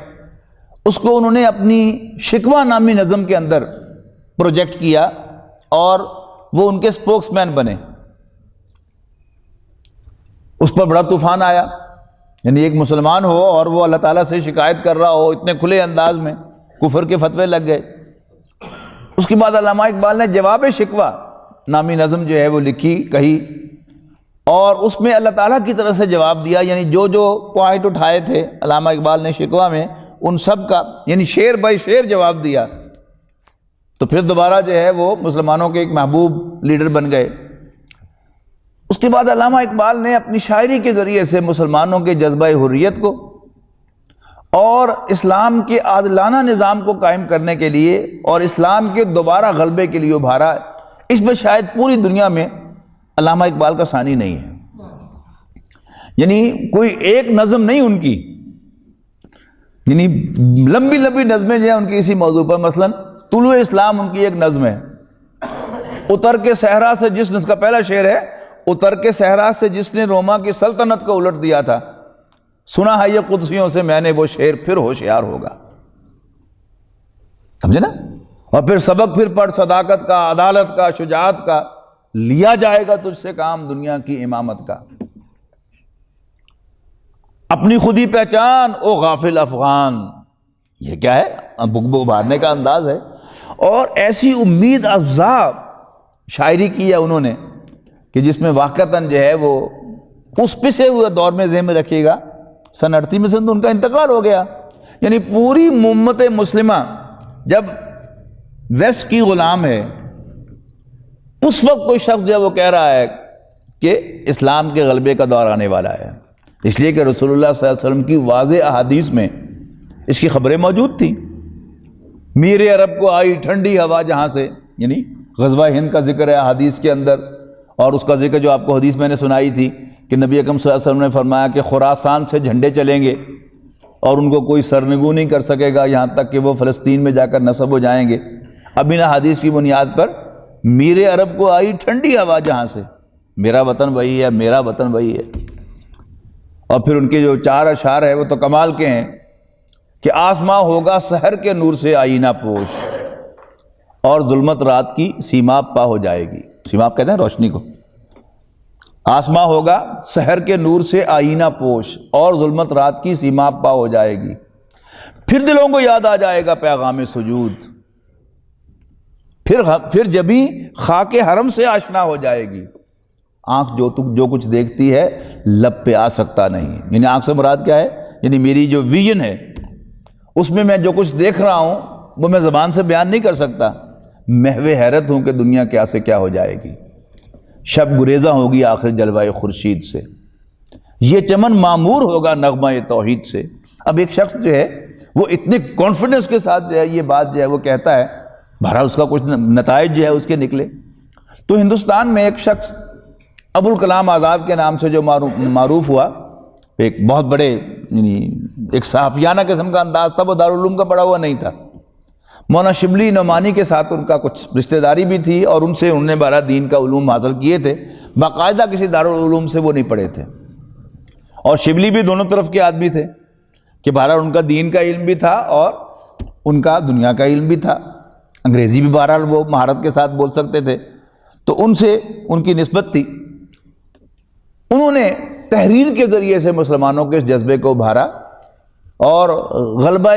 [SPEAKER 1] اس کو انہوں نے اپنی شکوہ نامی نظم کے اندر پروجیکٹ کیا اور وہ ان کے سپوکس مین بنے۔ اس پر بڑا طوفان آیا، یعنی ایک مسلمان ہو اور وہ اللہ تعالیٰ سے شکایت کر رہا ہو اتنے کھلے انداز میں، کفر کے فتوے لگ گئے۔ اس کے بعد علامہ اقبال نے جواب شکوہ نامی نظم جو ہے وہ لکھی، کہی، اور اس میں اللہ تعالیٰ کی طرف سے جواب دیا، یعنی جو پوائنٹ اٹھائے تھے علامہ اقبال نے شکوہ میں، ان سب کا یعنی شعر بائی شعر جواب دیا۔ تو پھر دوبارہ جو ہے وہ مسلمانوں کے ایک محبوب لیڈر بن گئے۔ اس کے بعد علامہ اقبال نے اپنی شاعری کے ذریعے سے مسلمانوں کے جذبہ حریت کو اور اسلام کے عادلانہ نظام کو قائم کرنے کے لیے اور اسلام کے دوبارہ غلبے کے لیے ابھارا۔ اس میں شاید پوری دنیا میں علامہ اقبال کا ثانی نہیں ہے، یعنی کوئی ایک نظم نہیں ان کی، یعنی لمبی لمبی نظمیں جو ہیں ان کی اسی موضوع پر۔ مثلا طلوع اسلام ان کی ایک نظم ہے، اتر کے صحرا سے اس کا پہلا شعر ہے، اتر کے صحرا سے جس نے روما کی سلطنت کو الٹ دیا تھا، سنا ہے یہ قدسیوں سے میں نے وہ شعر، پھر ہوشیار ہوگا۔ سمجھے نا؟ اور پھر سبق پھر پڑھ صداقت کا، عدالت کا، شجاعت کا، لیا جائے گا تجھ سے کام دنیا کی امامت کا۔ اپنی خودی پہچان او غافل افغان، یہ کیا ہے؟ ابھارنے کا انداز ہے۔ اور ایسی امید افزا شاعری کی ہے انہوں نے کہ جس میں واقعتاً جو ہے وہ اس پسے ہوئے دور میں ذہن میں رکھیے گا سن 38 میں تو ان کا انتقال ہو گیا. یعنی پوری امت مسلمہ جب ویسٹ کی غلام ہے، اس وقت کوئی شخص جو ہے وہ کہہ رہا ہے کہ اسلام کے غلبے کا دور آنے والا ہے، اس لیے کہ رسول اللہ صلی اللہ علیہ وسلم کی واضح احادیث میں اس کی خبریں موجود تھیں. میر عرب کو آئی ٹھنڈی ہوا جہاں سے، یعنی غزوہ ہند کا ذکر ہے احادیث کے اندر، اور اس کا ذکر جو آپ کو حدیث میں نے سنائی تھی کہ نبی اکرم صلی اللہ علیہ وسلم نے فرمایا کہ خراسان سے جھنڈے چلیں گے اور ان کو کوئی سرنگو نہیں کر سکے گا یہاں تک کہ وہ فلسطین میں جا کر نصب ہو جائیں گے. اب ان حدیث کی بنیاد پر میر عرب کو آئی ٹھنڈی ہوا جہاں سے، میرا وطن وہی ہے، میرا وطن وہی ہے. اور پھر ان کے جو 4 اشعار ہیں وہ تو کمال کے ہیں کہ آسماں ہوگا سحر کے نور سے آئینہ پوش، اور ظلمت رات کی سیماب پا ہو جائے گی. سیماب کہتے ہیں روشنی کو. آسماں ہوگا سحر کے نور سے آئینہ پوش، اور ظلمت رات کی سیماب پا ہو جائے گی. پھر دلوں کو یاد آ جائے گا پیغام سجود، پھر جبھی خاک حرم سے آشنا ہو جائے گی. آنکھ جو کچھ دیکھتی ہے لب پہ آ سکتا نہیں. یعنی آنکھ سے مراد کیا ہے؟ یعنی میری جو ویژن ہے اس میں جو کچھ دیکھ رہا ہوں وہ میں زبان سے بیان نہیں کر سکتا. محو حیرت ہوں کہ دنیا کیا سے کیا ہو جائے گی. شب گریزہ ہوگی آخر جلوہ خورشید سے، یہ چمن معمور ہوگا نغمہ توحید سے. اب ایک شخص جو ہے وہ اتنے کانفیڈنس کے ساتھ جو ہے یہ بات جو ہے وہ کہتا ہے، بہرحال اس کا کچھ نتائج جو ہے اس کے نکلے. تو ہندوستان میں ایک شخص ابوالکلام آزاد کے نام سے جو معروف ہوا، ایک بہت بڑے یعنی ایک صحافیانہ قسم کا انداز تھا، وہ دارالعلوم کا پڑھا ہوا نہیں تھا. مولانا شبلی نعمانی کے ساتھ ان کا کچھ رشتہ داری بھی تھی، اور ان سے انہوں نے 12 دین کا علوم حاصل کیے تھے. باقاعدہ کسی دارالعلوم سے وہ نہیں پڑھے تھے. اور شبلی بھی دونوں طرف کے آدمی تھے کہ بہرحال ان کا دین کا علم بھی تھا اور ان کا دنیا کا علم بھی تھا. انگریزی بھی بہرحال وہ مہارت کے ساتھ بول سکتے تھے، تو ان سے ان کی نسبت تھی. انہوں نے تحریر کے ذریعے سے مسلمانوں کے اس جذبے کو ابھارا اور غلبہ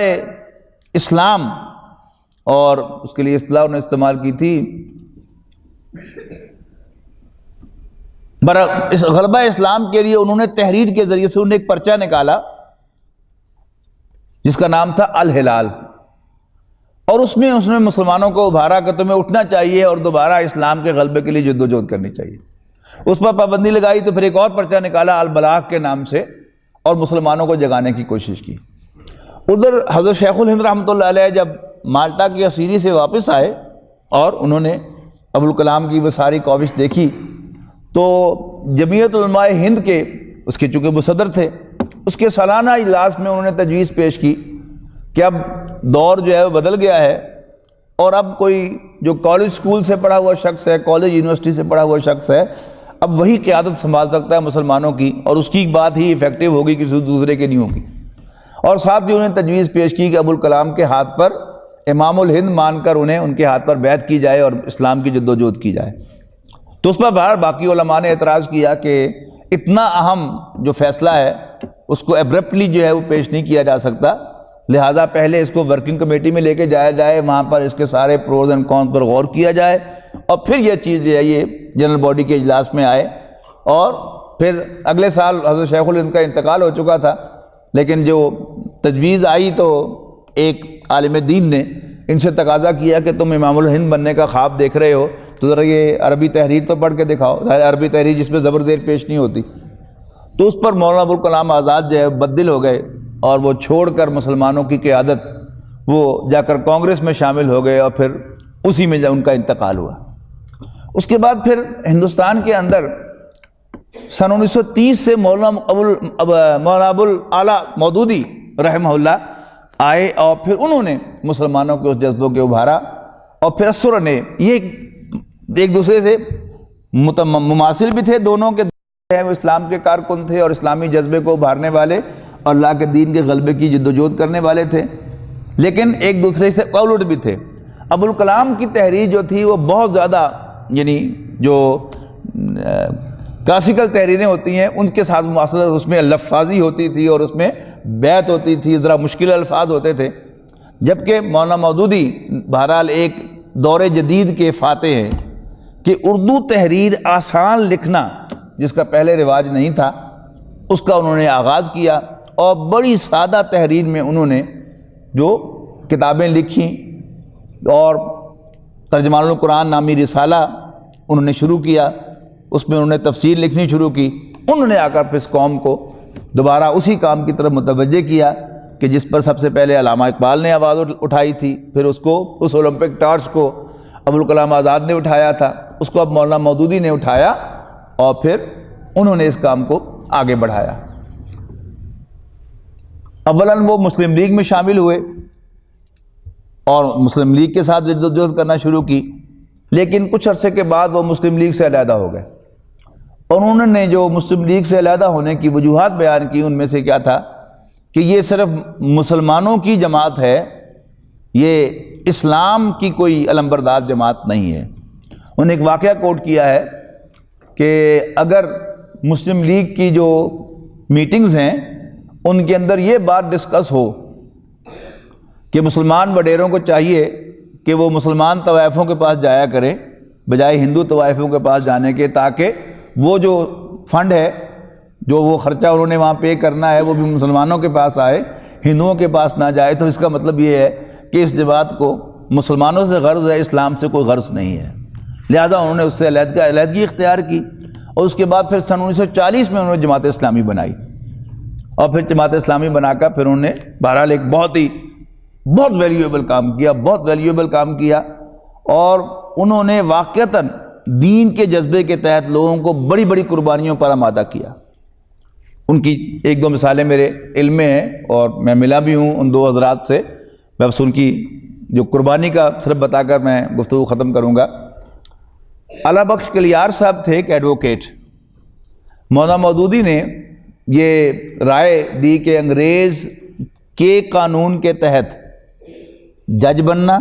[SPEAKER 1] اسلام، اور اس کے لیے اصطلاح انہوں نے استعمال کی تھی اس غلبہ اسلام کے لیے انہوں نے تحریر کے ذریعے سے انہوں نے ایک پرچہ نکالا جس کا نام تھا الہلال، اور اس میں مسلمانوں کو ابھارا کہ تمہیں اٹھنا چاہیے اور دوبارہ اسلام کے غلبے کے لیے جدوجہد کرنی چاہیے. اس پر پابندی لگائی تو پھر ایک اور پرچہ نکالا البلاغ کے نام سے، اور مسلمانوں کو جگانے کی کوشش کی. ادھر حضرت شیخ الہند رحمۃ اللہ علیہ جب مالٹا کی اسیری سے واپس آئے اور انہوں نے ابوالکلام کی وہ ساری کاوش دیکھی، تو جمعیت علماء ہند کے اس کے چونکہ وہ صدر تھے، اس کے سالانہ اجلاس میں انہوں نے تجویز پیش کی کہ اب دور جو ہے وہ بدل گیا ہے، اور اب کوئی جو کالج سکول سے پڑھا ہوا شخص ہے، کالج یونیورسٹی سے پڑھا ہوا شخص ہے، اب وہی قیادت سنبھال سکتا ہے مسلمانوں کی، اور اس کی بات ہی ایفیکٹو ہوگی کسی دوسرے کے نہیں ہوگی. اور ساتھ ہی انہوں نے تجویز پیش کی کہ ابوالکلام کے ہاتھ پر امام الہند مان کر انہیں ان کے ہاتھ پر بیعت کی جائے اور اسلام کی جدوجہد کی جائے. تو اس پر بہر باقی علماء نے اعتراض کیا کہ اتنا اہم جو فیصلہ ہے اس کو ایبرپٹلی جو ہے وہ پیش نہیں کیا جا سکتا، لہٰذا پہلے اس کو ورکنگ کمیٹی میں لے کے جایا جائے، وہاں پر اس کے سارے پروز اینڈ کونس پر غور کیا جائے، اور پھر یہ چیز جو ہے یہ جنرل باڈی کے اجلاس میں آئے. اور پھر اگلے سال حضرت شیخ الہند کا انتقال ہو چکا تھا، لیکن جو تجویز آئی تو ایک عالم دین نے ان سے تقاضا کیا کہ تم امام الہند بننے کا خواب دیکھ رہے ہو تو ذرا یہ عربی تحریر تو پڑھ کے دکھاؤ. عربی تحریر جس میں زبر زیر پیش نہیں ہوتی. تو اس پر مولانا ابوالکلام آزاد جو ہے بددل ہو گئے، اور وہ چھوڑ کر مسلمانوں کی قیادت وہ جا کر کانگریس میں شامل ہو گئے، اور پھر اسی میں ان کا انتقال ہوا. اس کے بعد پھر ہندوستان کے اندر سن 1930 سے مولانا ابوالعلا مودودی رحمہ اللہ آئے، اور پھر انہوں نے مسلمانوں کے اس جذبوں کے ابھارا، اور پھر اسر نے یہ ایک دوسرے سے مماثل بھی تھے، دونوں کے وہ اسلام کے کارکن تھے اور اسلامی جذبے کو ابھارنے والے اور اللہ کے دین کے غلبے کی جدوجہد کرنے والے تھے، لیکن ایک دوسرے سے الٹ بھی تھے. ابوالکلام کی تحریر جو تھی وہ بہت زیادہ یعنی جو کلاسیکل تحریریں ہوتی ہیں ان کے ساتھ مواصلت، اس میں الفاظی ہوتی تھی اور اس میں بیت ہوتی تھی، ذرا مشکل الفاظ ہوتے تھے. جبکہ مولانا مودودی بہرحال ایک دور جدید کے فاتح ہیں، کہ اردو تحریر آسان لکھنا جس کا پہلے رواج نہیں تھا اس کا انہوں نے آغاز کیا، اور بڑی سادہ تحریر میں انہوں نے جو کتابیں لکھیں اور ترجمان القرآن نامی رسالہ انہوں نے شروع کیا، اس میں انہوں نے تفسیر لکھنی شروع کی۔ انہوں نے آ کر پھر اس قوم کو دوبارہ اسی کام کی طرف متوجہ کیا کہ جس پر سب سے پہلے علامہ اقبال نے آواز اٹھائی تھی، پھر اس اولمپک ٹارچ کو ابوالکلام آزاد نے اٹھایا تھا، اس کو اب مولانا مودودی نے اٹھایا، اور پھر انہوں نے اس کام کو آگے بڑھایا۔ اولاً وہ مسلم لیگ میں شامل ہوئے اور مسلم لیگ کے ساتھ جدوجہد کرنا شروع کی، لیکن کچھ عرصے کے بعد وہ مسلم لیگ سے علیحدہ ہو گئے، اور انہوں نے جو مسلم لیگ سے علیحدہ ہونے کی وجوہات بیان کی ان میں سے کیا تھا کہ یہ صرف مسلمانوں کی جماعت ہے، یہ اسلام کی کوئی علمبردار جماعت نہیں ہے۔ انہوں نے ایک واقعہ کوٹ کیا ہے کہ اگر مسلم لیگ کی جو میٹنگز ہیں ان کے اندر یہ بات ڈسکس ہو کہ مسلمان وڈیروں کو چاہیے کہ وہ مسلمان طوائفوں کے پاس جایا کریں بجائے ہندو طوائفوں کے پاس جانے کے، تاکہ وہ جو فنڈ ہے جو وہ خرچہ انہوں نے وہاں پے کرنا ہے وہ بھی مسلمانوں کے پاس آئے، ہندوؤں کے پاس نہ جائے، تو اس کا مطلب یہ ہے کہ اس جماعت کو مسلمانوں سے غرض ہے، اسلام سے کوئی غرض نہیں ہے۔ لہذا انہوں نے اس سے علیحدگی اختیار کی، اور اس کے بعد پھر سن 1940 میں انہوں نے جماعت اسلامی بنائی، اور پھر جماعت اسلامی بنا کر پھر انہوں نے بہرحال ایک بہت ویلیویبل کام کیا، اور انہوں نے واقعتاً دین کے جذبے کے تحت لوگوں کو بڑی بڑی قربانیوں پر آمادہ کیا۔ ان کی ایک دو مثالیں میرے علم میں ہیں اور میں ملا بھی ہوں ان دو حضرات سے، میں بس ان کی جو قربانی کا صرف بتا کر میں گفتگو ختم کروں گا۔ اعلیٰ بخش کلیار صاحب تھے ایک ایڈوکیٹ، مولانا مودودی نے یہ رائے دی کہ انگریز کے قانون کے تحت جج بننا،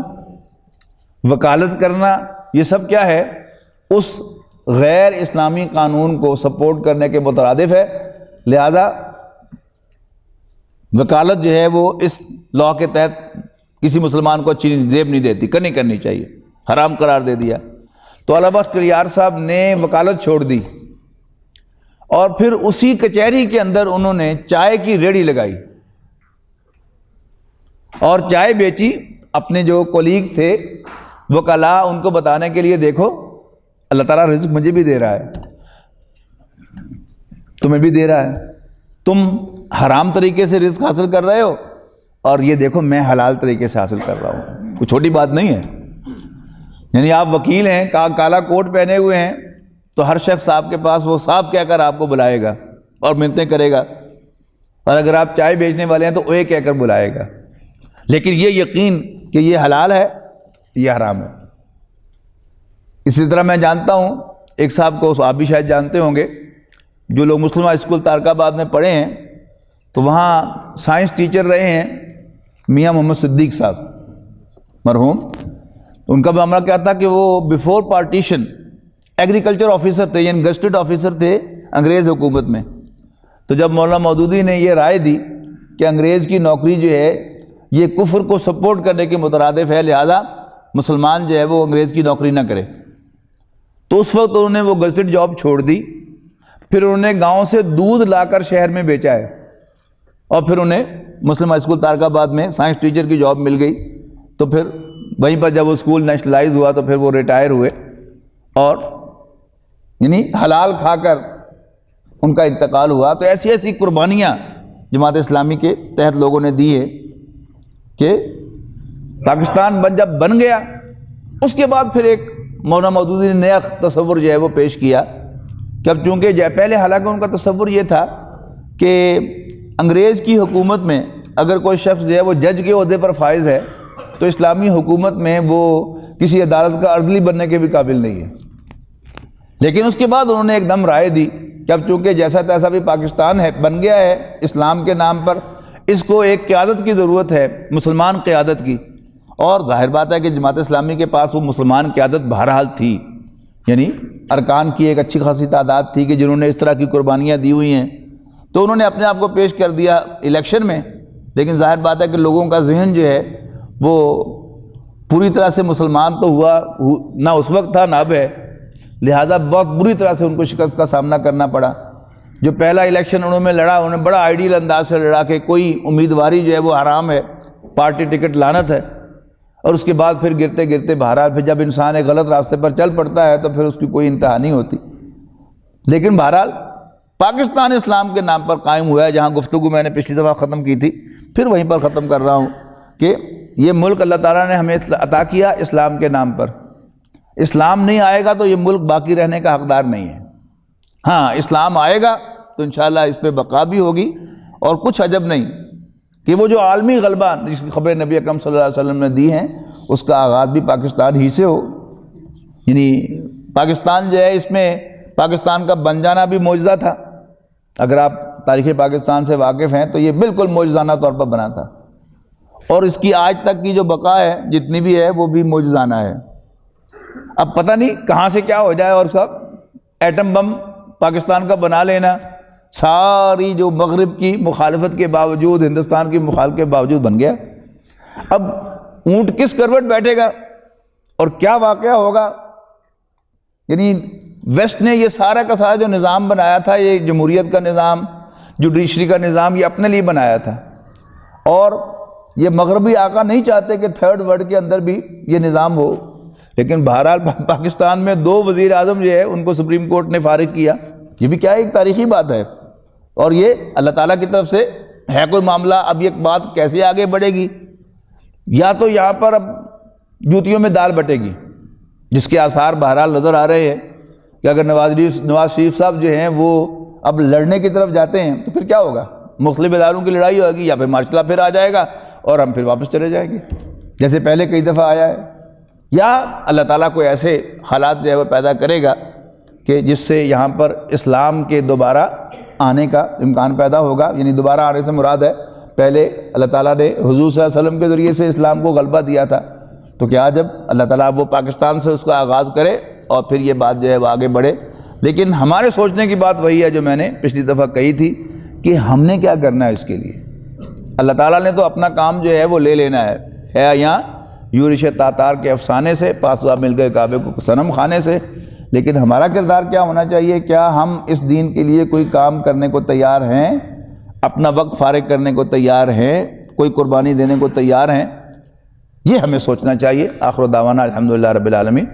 [SPEAKER 1] وکالت کرنا، یہ سب کیا ہے، اس غیر اسلامی قانون کو سپورٹ کرنے کے مترادف ہے، لہذا وکالت جو ہے وہ اس لاء کے تحت کسی مسلمان کو اچھی زیب نہیں دیتی، کرنی چاہیے، حرام قرار دے دیا۔ تو اعلیٰ بخش کلیار صاحب نے وکالت چھوڑ دی، اور پھر اسی کچہری کے اندر انہوں نے چائے کی ریڑھی لگائی اور چائے بیچی۔ اپنے جو کولیگ تھے وکلاء ان کو بتانے کے لیے، دیکھو اللہ تعالیٰ رزق مجھے بھی دے رہا ہے، تمہیں بھی دے رہا ہے، تم حرام طریقے سے رزق حاصل کر رہے ہو، اور یہ دیکھو میں حلال طریقے سے حاصل کر رہا ہوں، کوئی چھوٹی بات نہیں ہے۔ یعنی آپ وکیل ہیں، کالا کوٹ پہنے ہوئے ہیں، تو ہر شخص آپ کے پاس وہ صاحب کہہ کر آپ کو بلائے گا اور منتیں کرے گا، اور اگر آپ چائے بیچنے والے ہیں تو اوے کہہ کر بلائے گا، لیکن یہ یقین کہ یہ حلال ہے یہ حرام ہے۔ اسی طرح میں جانتا ہوں ایک صاحب کو، آپ بھی شاید جانتے ہوں گے، جو لوگ مسلمہ اسکول تارکاباد میں پڑھے ہیں تو وہاں سائنس ٹیچر رہے ہیں میاں محمد صدیق صاحب مرحوم۔ ان کا معاملہ کیا تھا کہ وہ بیفور پارٹیشن ایگریکلچر آفیسر تھے، یعنی گزٹڈ آفیسر تھے انگریز حکومت میں۔ تو جب مولانا مودودی نے یہ رائے دی کہ انگریز کی نوکری جو ہے یہ کفر کو سپورٹ کرنے کے مترادف ہے، لہذا مسلمان جو ہے وہ انگریز کی نوکری نہ کرے، تو اس وقت انہوں نے وہ گزٹڈ جاب چھوڑ دی، پھر انہوں نے گاؤں سے دودھ لا کر شہر میں بیچا ہے، اور پھر انہیں مسلم ہائی اسکول تارکاباد میں سائنس ٹیچر کی جاب مل گئی۔ تو پھر وہیں پر جب وہ اسکول نیشنلائز ہوا تو پھر وہ ریٹائر ہوئے، اور یعنی حلال کھا کر ان کا انتقال ہوا۔ تو ایسی قربانیاں جماعت اسلامی کے تحت لوگوں نے دی ہے کہ پاکستان جب بن گیا، اس کے بعد پھر ایک مولانا مودودی نے نیا تصور جو ہے وہ پیش کیا کہ اب چونکہ پہلے حالانکہ ان کا تصور یہ تھا کہ انگریز کی حکومت میں اگر کوئی شخص جو ہے وہ جج کے عہدے پر فائز ہے تو اسلامی حکومت میں وہ کسی عدالت کا عدلی بننے کے بھی قابل نہیں ہے، لیکن اس کے بعد انہوں نے ایک دم رائے دی کہ اب چونکہ جیسا تیسا بھی پاکستان ہے، بن گیا ہے اسلام کے نام پر، اس کو ایک قیادت کی ضرورت ہے، مسلمان قیادت کی۔ اور ظاہر بات ہے کہ جماعت اسلامی کے پاس وہ مسلمان قیادت بہرحال تھی، یعنی ارکان کی ایک اچھی خاصی تعداد تھی کہ جنہوں نے اس طرح کی قربانیاں دی ہوئی ہیں، تو انہوں نے اپنے آپ کو پیش کر دیا الیکشن میں۔ لیکن ظاہر بات ہے کہ لوگوں کا ذہن جو ہے وہ پوری طرح سے مسلمان تو ہوا نہ اس وقت تھا نہ اب ہے، لہذا بہت بری طرح سے ان کو شکست کا سامنا کرنا پڑا۔ جو پہلا الیکشن انہوں نے لڑا، انہوں نے بڑا آئیڈیل انداز سے لڑا کہ کوئی امیدواری جو ہے وہ حرام ہے، پارٹی ٹکٹ لعنت ہے، اور اس کے بعد پھر گرتے گرتے بہرحال پھر جب انسان ایک غلط راستے پر چل پڑتا ہے تو پھر اس کی کوئی انتہا نہیں ہوتی۔ لیکن بہرحال پاکستان اسلام کے نام پر قائم ہوا ہے، جہاں گفتگو میں نے پچھلی دفعہ ختم کی تھی، پھر وہیں پر ختم کر رہا ہوں کہ یہ ملک اللہ تعالیٰ نے ہمیں عطا کیا اسلام کے نام پر۔ اسلام نہیں آئے گا تو یہ ملک باقی رہنے کا حقدار نہیں ہے۔ ہاں اسلام آئے گا تو انشاءاللہ اس پہ بقا بھی ہوگی، اور کچھ عجب نہیں کہ وہ جو عالمی غلبہ جس کی خبریں نبی اکرم صلی اللہ علیہ وسلم نے دی ہیں، اس کا آغاز بھی پاکستان ہی سے ہو۔ یعنی پاکستان جو ہے، اس میں پاکستان کا بن جانا بھی معجزہ تھا۔ اگر آپ تاریخ پاکستان سے واقف ہیں تو یہ بالکل معجزانہ طور پر بنا تھا، اور اس کی آج تک کی جو بقا ہے جتنی بھی ہے وہ بھی معجزانہ ہے۔ اب پتہ نہیں کہاں سے کیا ہو جائے، اور سب ایٹم بم پاکستان کا بنا لینا، ساری جو مغرب کی مخالفت کے باوجود، ہندوستان کی مخالفت کے باوجود بن گیا۔ اب اونٹ کس کروٹ بیٹھے گا اور کیا واقعہ ہوگا؟ یعنی ویسٹ نے یہ سارا کا سارا جو نظام بنایا تھا، یہ جمہوریت کا نظام، جوڈیشری کا نظام، یہ اپنے لیے بنایا تھا، اور یہ مغربی آقا نہیں چاہتے کہ تھرڈ ورلڈ کے اندر بھی یہ نظام ہو۔ لیکن بہرحال پاکستان میں 2 وزیر اعظم جو ہے ان کو سپریم کورٹ نے فارغ کیا۔ یہ بھی کیا ایک تاریخی بات ہے، اور یہ اللہ تعالیٰ کی طرف سے ہے کوئی معاملہ۔ اب یہ بات کیسے آگے بڑھے گی؟ یا تو یہاں پر اب جوتیوں میں دال بٹے گی، جس کے آثار بہرحال نظر آ رہے ہیں کہ اگر نواز شریف صاحب جو ہیں وہ اب لڑنے کی طرف جاتے ہیں تو پھر کیا ہوگا؟ مختلف اداروں کی لڑائی ہوگی، یا پھر مارشل پھر آ جائے گا اور ہم پھر واپس چلے جائیں گے جیسے پہلے کئی دفعہ آیا ہے، یا اللہ تعالیٰ کو ایسے حالات جو ہے وہ پیدا کرے گا کہ جس سے یہاں پر اسلام کے دوبارہ آنے کا امکان پیدا ہوگا۔ یعنی دوبارہ آنے سے مراد ہے پہلے اللہ تعالیٰ نے حضور صلی اللہ علیہ وسلم کے ذریعے سے اسلام کو غلبہ دیا تھا، تو کیا جب اللہ تعالیٰ وہ پاکستان سے اس کا آغاز کرے اور پھر یہ بات جو ہے وہ آگے بڑھے۔ لیکن ہمارے سوچنے کی بات وہی ہے جو میں نے پچھلی دفعہ کہی تھی کہ ہم نے کیا کرنا ہے اس کے لیے۔ اللہ تعالیٰ نے تو اپنا کام جو ہے وہ لے لینا ہے یہاں یورش تاتار کے افسانے سے، پاسوا مل گئے کعبے کو صنم خانے سے، لیکن ہمارا کردار کیا ہونا چاہیے؟ کیا ہم اس دین کے لیے کوئی کام کرنے کو تیار ہیں؟ اپنا وقت فارغ کرنے کو تیار ہیں؟ کوئی قربانی دینے کو تیار ہیں؟ یہ ہمیں سوچنا چاہیے۔ آخر دعوانا الحمدللہ رب العالمین۔